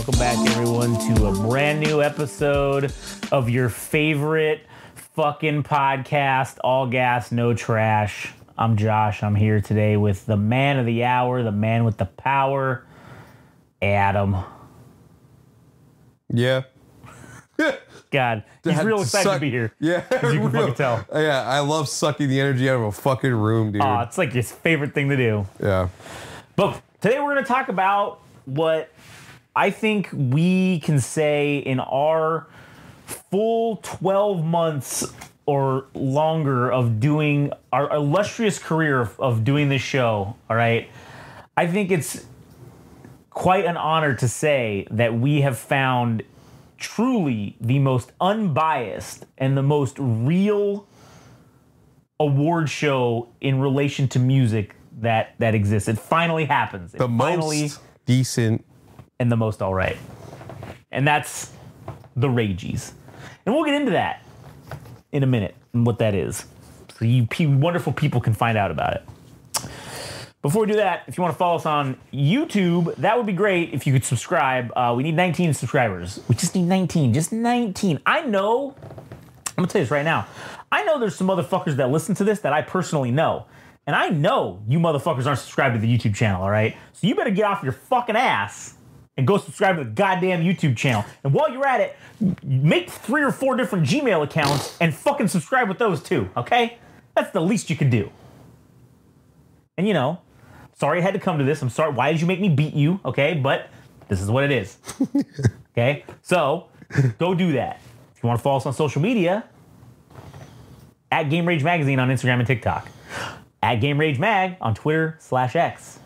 Welcome back, everyone, to a brand new episode of your favorite fucking podcast, All Gas, No Trash. I'm Josh. I'm here today with the man of the hour, the man with the power, Adam. Yeah. God, he's real excited to be here. Yeah, as you can fucking tell. Yeah, I love sucking the energy out of a fucking room, dude. Oh, it's like his favorite thing to do. Yeah. But today we're going to talk about what I think we can say in our full 12 months or longer of doing our illustrious career of doing this show, all right? I think it's quite an honor to say that we have found truly the most unbiased and the most real award show in relation to music that exists. It finally happens. The most decent and the most all right. And that's the Rageys. And we'll get into that in a minute and what that is. So you wonderful people can find out about it. Before we do that, if you want to follow us on YouTube, that would be great if you could subscribe. We need 19 subscribers. We just need 19. Just 19. I know, I'm going to tell you this right now. I know there's some motherfuckers that listen to this that I personally know. And I know you motherfuckers aren't subscribed to the YouTube channel, all right? So you better get off your fucking ass and go subscribe to the goddamn YouTube channel. And while you're at it, make 3 or 4 different Gmail accounts and fucking subscribe with those too, okay? That's the least you can do. And you know, sorry I had to come to this. I'm sorry. Why did you make me beat you? Okay, but this is what it is. Okay, so go do that. If you want to follow us on social media, at Game Rage Magazine on Instagram and TikTok, at Game Rage Mag on Twitter/X.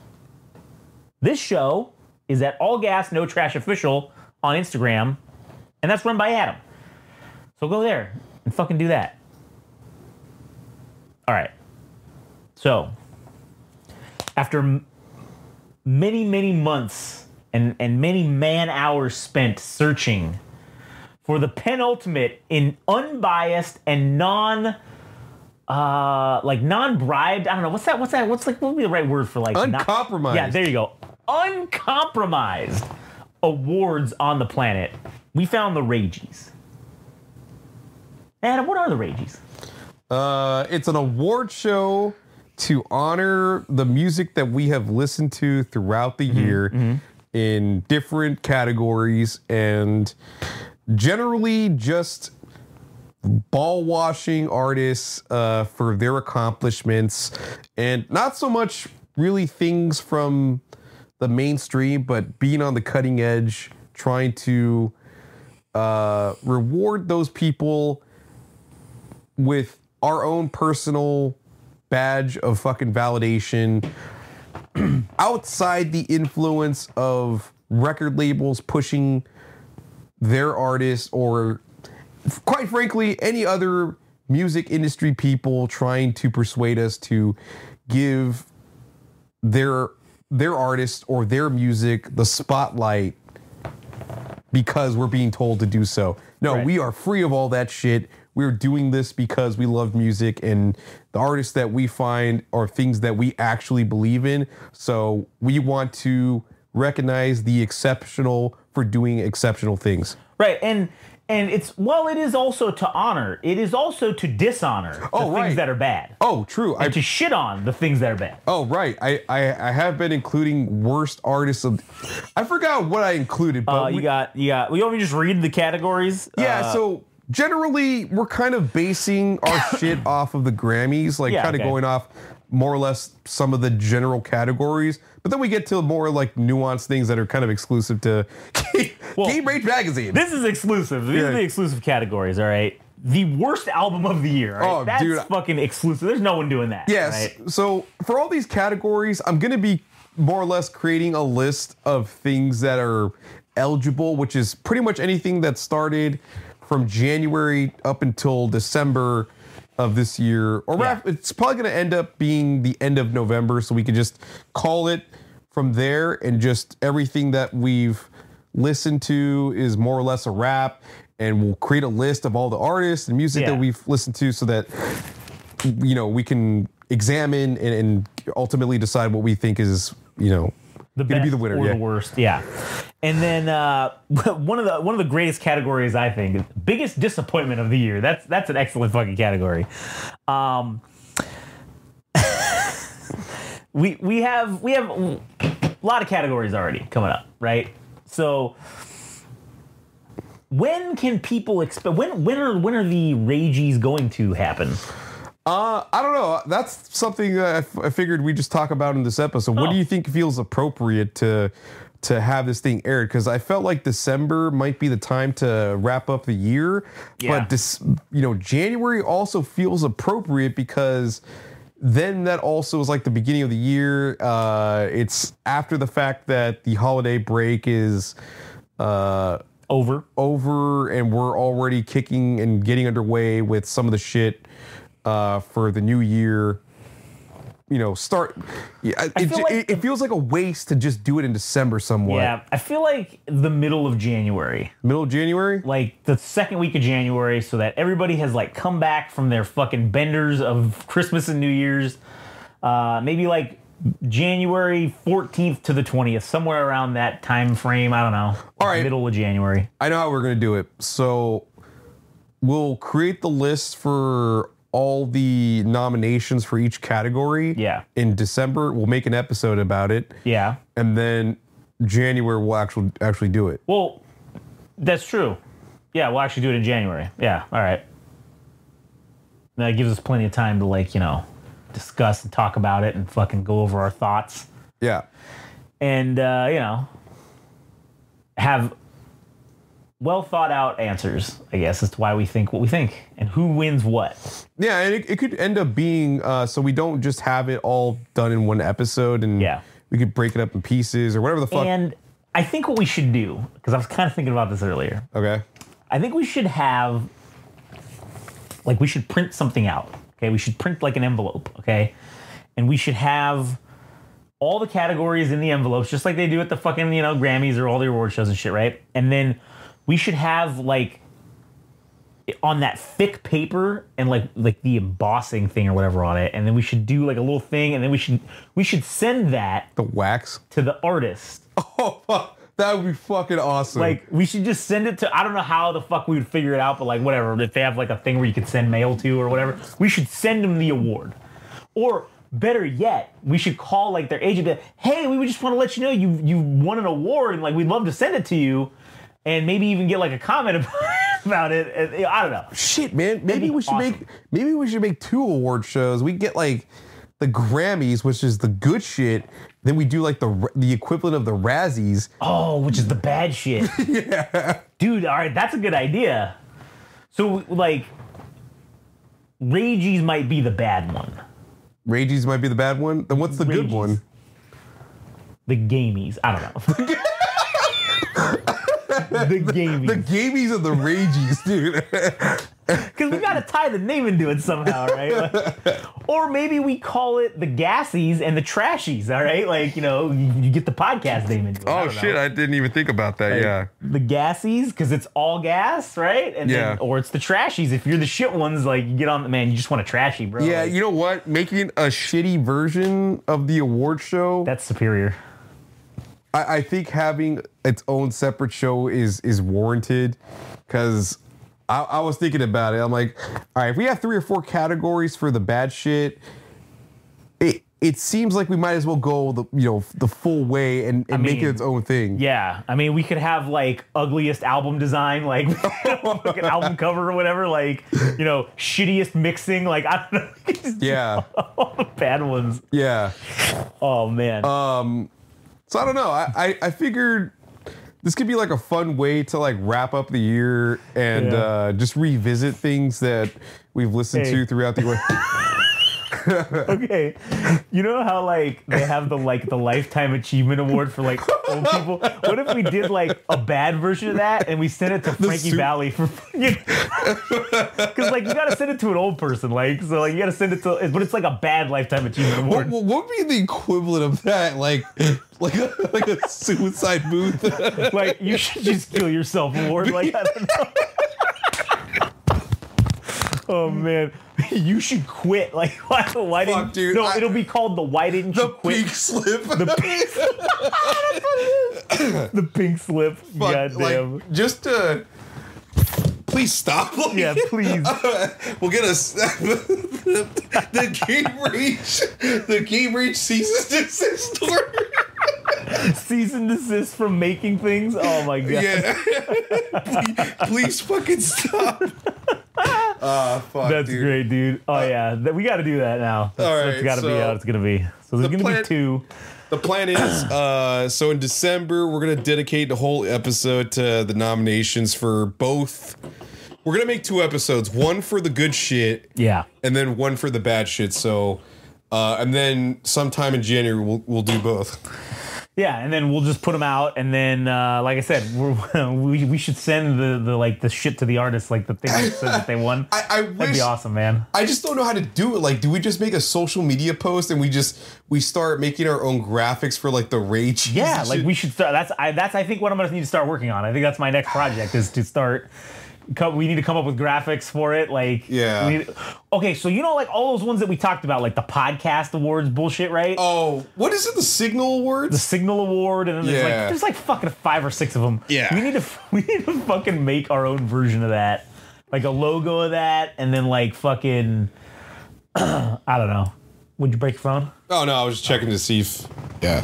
This show is at All Gas No Trash Official on Instagram, and that's run by Adam. So go there and fucking do that. All right. So after many, many months and many man-hours spent searching for the penultimate in unbiased and non-bribed, I don't know, what's that? What would be the right word for like? Uncompromised. Yeah, there you go. Uncompromised awards on the planet. We found the Rageys. Adam, what are the Rageys? It's an award show to honor the music that we have listened to throughout the year in different categories, and generally just ball washing artists for their accomplishments, and not so much really things from the mainstream, but being on the cutting edge, trying to reward those people with our own personal badge of fucking validation outside the influence of record labels pushing their artists, or quite frankly any other music industry people trying to persuade us to give their artist or their music the spotlight because we're being told to do so. No, right. We are free of all that shit. We're doing this because we love music, and the artists that we find are things that we actually believe in. So we want to recognize the exceptional for doing exceptional things. Right. And it's, well, it is also to honor. It is also to dishonor the things that are bad. Oh, true. And to shit on the things that are bad. Oh, right. I have been including worst artists of... I forgot what I included, but... You got... We want me to just read the categories? Yeah, so... Generally, we're kind of basing our shit off of the Grammys, like going off more or less some of the general categories. But then we get to more like nuanced things that are kind of exclusive to Game Rage Magazine. This is exclusive. These are the exclusive categories, all right? The worst album of the year, right? That's fucking exclusive. There's no one doing that. Yes. Right? So for all these categories, I'm going to be more or less creating a list of things that are eligible, which is pretty much anything that started from January up until December of this year. Or it's probably going to end up being the end of November, so we can just call it from there, and just everything that we've listened to is more or less a wrap, and we'll create a list of all the artists and music that we've listened to so that, you know, we can examine and ultimately decide what we think is, you know, best be the winner, or yeah. the worst. Yeah. And then one of the greatest categories, I think, is biggest disappointment of the year. That's an excellent fucking category. We have a lot of categories already coming up, right? So when can people expect? When are the Rageys going to happen? I don't know. That's something that I figured we just talk about in this episode. What do you think feels appropriate to have this thing aired? Because I felt like December might be the time to wrap up the year, but this, January also feels appropriate because then that also is like the beginning of the year. It's after the fact that the holiday break is over, and we're already kicking and getting underway with some of the shit for the new year. It feels like a waste to just do it in December somewhat. Yeah, I feel like the middle of January. Middle of January? Like the second week of January, so that everybody has like come back from their fucking benders of Christmas and New Year's. Maybe like January 14th to the 20th, somewhere around that time frame. I don't know. All right. Middle of January. I know how we're going to do it. So we'll create the list for all the nominations for each category. Yeah. In December, we'll make an episode about it. Yeah. And then January, we'll actually do it. Well, that's true. Yeah, we'll actually do it in January. Yeah, all right. That gives us plenty of time to, discuss and talk about it and fucking go over our thoughts. Yeah. And, have well thought out answers, I guess, as to why we think what we think and who wins what. Yeah, and it could end up being so we don't just have it all done in one episode, and we could break it up in pieces or whatever the fuck. And I think what we should do, because I was kind of thinking about this earlier. Okay. I think we should have, we should print something out. Okay, we should print like an envelope. Okay, and we should have all the categories in the envelopes, just like they do at the fucking Grammys or all the award shows and shit, right? And then we should have on that thick paper and like the embossing thing or whatever on it, and then we should do like a little thing, and then we should send that the wax to the artist. Oh fuck, that would be fucking awesome. We should just send it to, I don't know how the fuck we would figure it out, but whatever, if they have a thing where you could send mail to or whatever, we should send them the award. Or better yet, we should call their agent, be like, hey, we just want to let you know you won an award, and we'd love to send it to you. And maybe even get a comment about it. And, I don't know. Shit, man. Maybe we should make 2 award shows. We get the Grammys, which is the good shit. Then we do the equivalent of the Razzies. Oh, which is the bad shit. Yeah. Dude, all right, that's a good idea. So Rageys might be the bad one. Rageys might be the bad one? Then what's the Rageys. Good one? The Gamies. I don't know. The Gamies. The Gamies of the Rageys, dude. Because we got to tie the name into it somehow, right? Or maybe we call it the Gassies and the Trashies, all right? You get the podcast name into it. Oh, shit. I didn't even think about that, yeah. The Gassies, because it's all gas, right? And then, or it's the Trashies. If you're the shit ones, you get on, man, you just want a trashy, bro. Yeah, you know what? Making a shitty version of the award show. That's superior. I think having its own separate show is warranted, because I was thinking about it. I'm like, all right, if we have 3 or 4 categories for the bad shit, it seems like we might as well go the full way and make it its own thing. Yeah, I mean, we could have ugliest album design, an album cover or whatever, shittiest mixing, I don't know. Yeah, all the bad ones. Yeah. Oh man. So I don't know. I figured this could be a fun way to wrap up the year and just revisit things that we've listened to throughout the year. Okay, you know how they have the Lifetime Achievement Award for old people? What if we did a bad version of that and we sent it to Frankie Valli for because you gotta send it to an old person, so you gotta send it to, but it's a bad Lifetime Achievement Award. What would be the equivalent of that? Like a suicide booth? You should just kill yourself award. I don't know. Oh man, you should quit. Like, why Fuck, didn't? dude, No, it'll be called the Why Didn't You The Quit? pink slip. The pink slip. That's what it is. The pink slip. Fuck, Goddamn. like, just please stop. Like, Yeah, please. We'll get us the game reach ceases to desist order. Cease and desist from making things. Oh my god. Yeah. please fucking stop. Fuck, That's dude. great, dude. Oh yeah, we got to do that now. That's got to be how it's gonna be. So there's gonna be 2. The plan is, so in December, we're going to dedicate the whole episode to the nominations for both. We're going to make 2 episodes, one for the good shit. Yeah. And then one for the bad shit. So, and then sometime in January, we'll do both. Yeah, and then we'll just put them out, and then, like I said, we should send the shit to the artists, like the thing that says that they won. I That'd wish, be awesome, man. I just don't know how to do it. Like, do we just make a social media post and we start making our own graphics for like the Rageys? Yeah, like we should start. That's I think what I'm gonna need to start working on. I think that's my next project is to start. We need to come up with graphics for it. Like, yeah. Okay, so you know, like all those ones that we talked about, like the podcast awards bullshit, right? Oh, what is it? The Signal Awards? The Signal Award, and then there's like fucking 5 or 6 of them. Yeah. We need to fucking make our own version of that, like a logo of that, and then like fucking, I don't know. Would you break your phone? Oh no, I was just checking to see if. Yeah.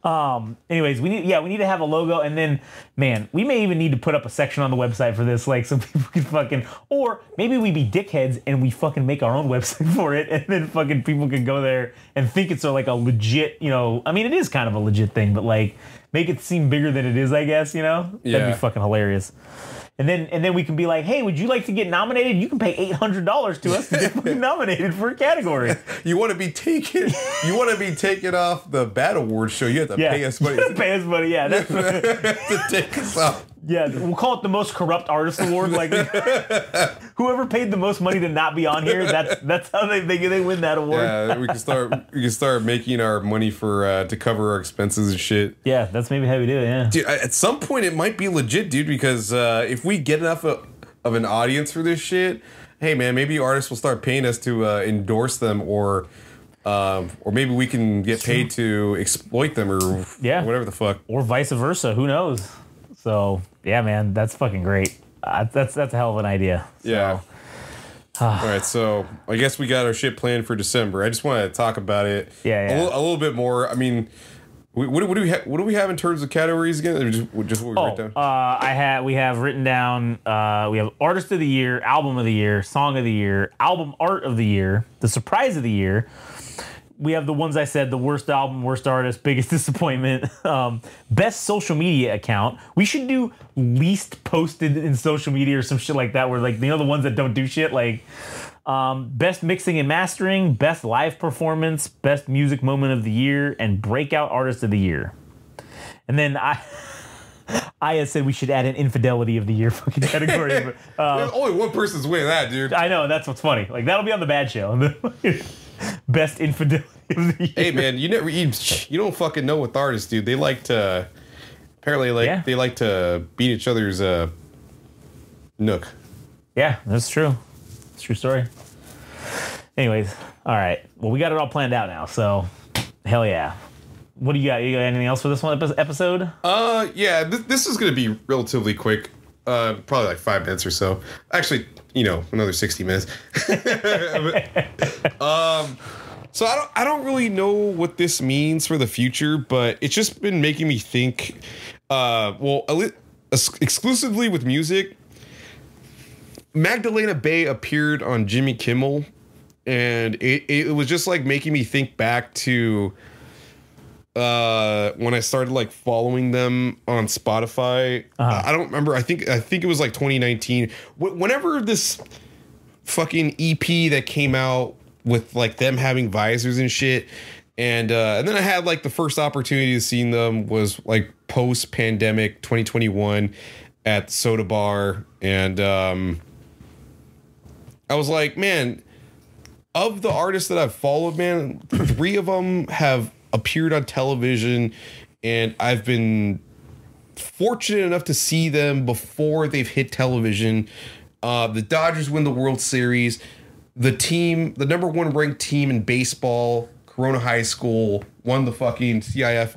Anyways, we need to have a logo, and then, man, we may even need to put up a section on the website for this, like, so people can fucking, or maybe we be dickheads and we fucking make our own website for it, and then fucking people can go there and think it's like a legit, I mean, it is kind of a legit thing, but like, make it seem bigger than it is, I guess, That'd be fucking hilarious. And then we can be like, hey, would you like to get nominated? You can pay $800 to us to get fucking nominated for a category. You want to be taken off the Bad Awards show. You have to pay us money. Pay us money, yeah. That's to take us off. Yeah, we'll call it the most corrupt artist award. Like, whoever paid the most money to not be on here, that's how they win that award. Yeah, we can start making our money for to cover our expenses and shit. Yeah, that's maybe how we do it. Yeah, dude. At some point, it might be legit, dude. Because if we get enough of an audience for this shit, hey man, maybe artists will start paying us to endorse them, or maybe we can get paid to exploit them, or whatever the fuck, or vice versa. Who knows? So yeah, man, that's fucking great. That's a hell of an idea. So. Yeah. All right, so I guess we got our shit planned for December. I just want to talk about it. Yeah. A little bit more. I mean, what do we have in terms of categories again? Or just what we write down. We have written down. We have artist of the year, album of the year, song of the year, album art of the year, the surprise of the year. We have the ones I said: the worst album, worst artist, biggest disappointment, best social media account. We should do least posted in social media or some shit like that. Where like the ones that don't do shit, like best mixing and mastering, best live performance, best music moment of the year, and breakout artist of the year. And then I said we should add an infidelity of the year fucking category. Only one person's winning that, dude. I know, that's what's funny. Like that'll be on the bad show. Best infidelity of the year. Hey man, you don't fucking know with artists, dude. They like to they like to beat each other's nook. Yeah, that's true. It's a true story. Anyways, all right. Well, we got it all planned out now, so hell yeah. What do you got? You got anything else for this one episode? Yeah, this is gonna be relatively quick. Probably like 5 minutes or so. Actually, another 60 minutes. So I don't really know what this means for the future, but it's just been making me think. Exclusively with music. Magdalena Bay appeared on Jimmy Kimmel, and it was just like making me think back to when I started like following them on Spotify. I don't remember. I think it was like 2019. Whenever this fucking EP that came out with like them having visors and shit, and then I had like the first opportunity to see them was like post pandemic 2021 at Soda Bar, and I was like, man, of the artists that I've followed, man, 3 of them have appeared on television, and I've been fortunate enough to see them before they've hit television. The Dodgers win the World Series. The number one ranked team in baseball, Corona High School, won the CIF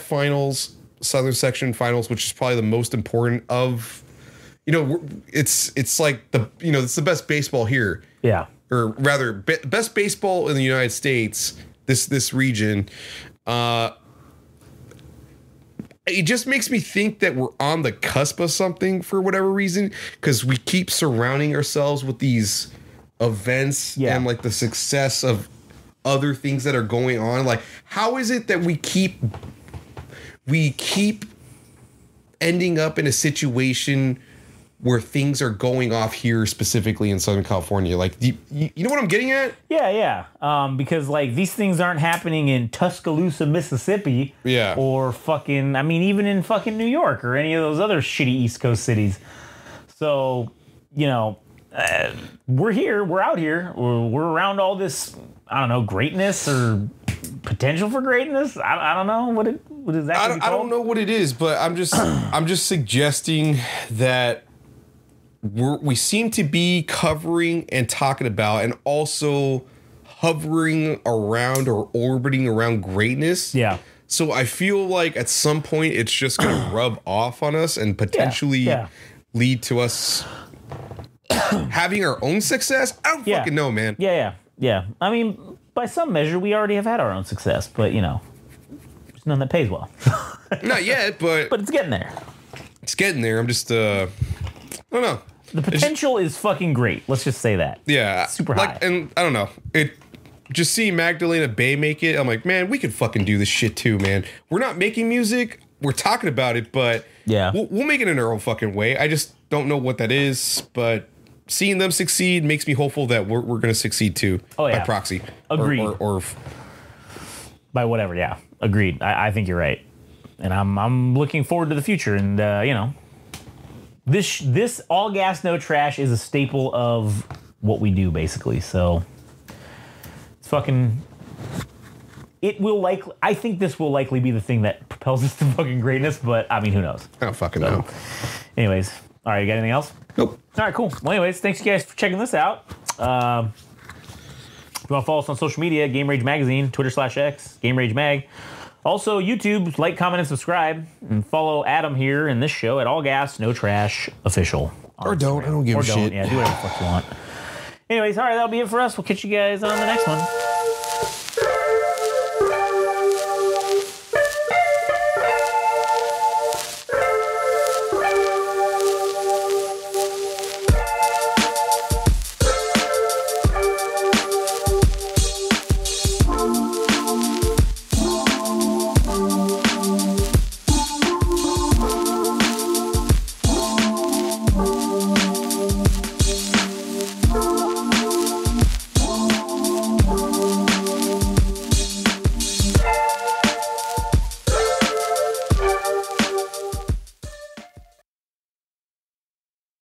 finals, Southern Section finals, which is probably the most important of, it's like it's the best baseball here. Yeah. Or rather, best baseball in the United States, this region. It just makes me think that we're on the cusp of something for whatever reason, because we keep surrounding ourselves with these events and like the success of other things that are going on. Like, how is it that we keep ending up in a situation where things are going off here, specifically in Southern California? Like, you know what I'm getting at? Yeah. Because like these things aren't happening in Tuscaloosa, Mississippi. Yeah. Or even in fucking New York or any of those other shitty East Coast cities. So, we're here, we're out here, we're around all this, I don't know, greatness or potential for greatness. I don't know what exactly. I don't know what it is, but I'm just suggesting that we seem to be covering and talking about and also hovering around or orbiting around greatness. Yeah. So I feel like at some point it's just going to rub off on us and potentially lead to us having our own success. I don't fucking know, man. Yeah. I mean, by some measure, we already have had our own success, but there's none that pays well. Not yet, but it's getting there. It's getting there. I'm just, I don't know. The potential is fucking great. Let's just say that. Yeah. Super high. And I don't know. Just seeing Magdalena Bay make it, I'm like, man, we could fucking do this shit too, man. We're not making music. We're talking about it, but we'll make it in our own fucking way. I just don't know what that is, but seeing them succeed makes me hopeful that we're going to succeed too. Oh, yeah. By proxy. Agreed. Or by whatever, yeah. Agreed. I think you're right. And I'm looking forward to the future. And, This all gas, no trash is a staple of what we do, basically. So it's fucking. I think this will likely be the thing that propels us to fucking greatness. But I mean, who knows? I don't fucking know. Anyways, all right. You got anything else? Nope. All right, cool. Well, anyways, thanks you guys for checking this out. If you want to follow us on social media, Game Rage Magazine, Twitter/X, Game Rage Mag. Also, YouTube, like, comment, and subscribe. And follow Adam here in this show at All Gas, No Trash Official. Or don't. I don't give a shit. Yeah, do whatever the fuck you want. Anyways, all right, that'll be it for us. We'll catch you guys on the next one.